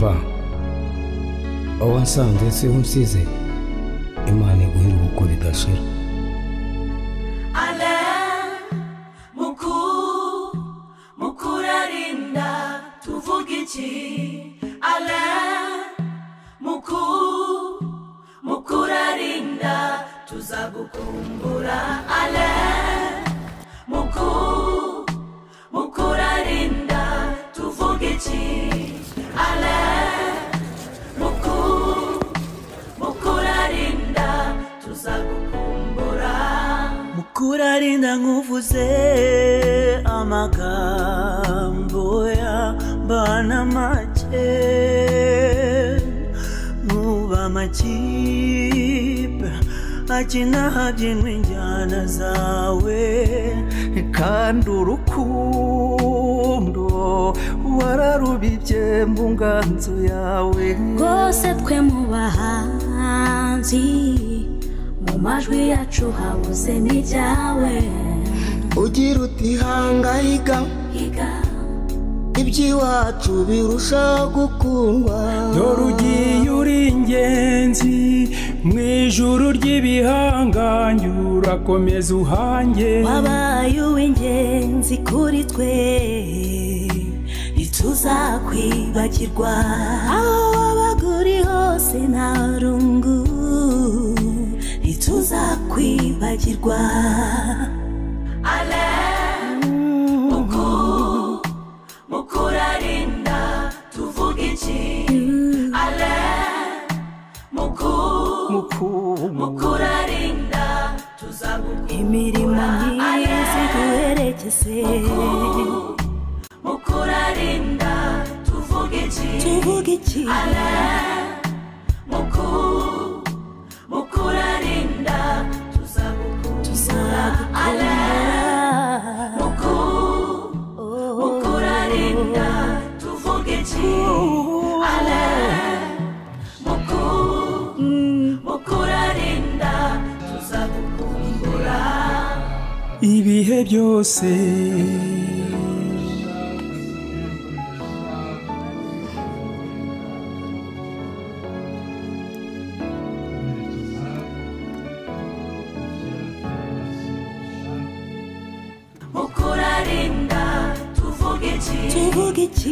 papa aho wansanze se unsize Imana iguhira uko ridashira mukurarinda tuvuga iki mukurarinda tuzagukumbura mukurarinda tuvuga iki mukurarinda tuzagukumbura mukurarinda nkuvuze amagambo ya bana make muba makipe akina habyinwa injyana zawe kandi urukundo wararubibye mu nganzo yawe rwose twe mu bahanzi mu majwi yacu habuze n'ibyawe ugira uti hangayika iby'iwacu birusha gukundwa dore ugiye uri ingenzi mu ijuru ry'ibihangange urakomeza uhange wabaye uw'ingenzi kuri twe ntituzakwibagirwa aho wabaga uri hose nta rungu ntituzakwibagirwa mukurarinda tuvuga iki mukurarinda tuzagukumbura imirimo myiza iguherekeze mukurarinda tuvuga iki mukurarinda tuzagukumbura mukurarinda tuvuga iki mukurarinda tuzagukumbura ibihe byose mukurarinda tuvuga iki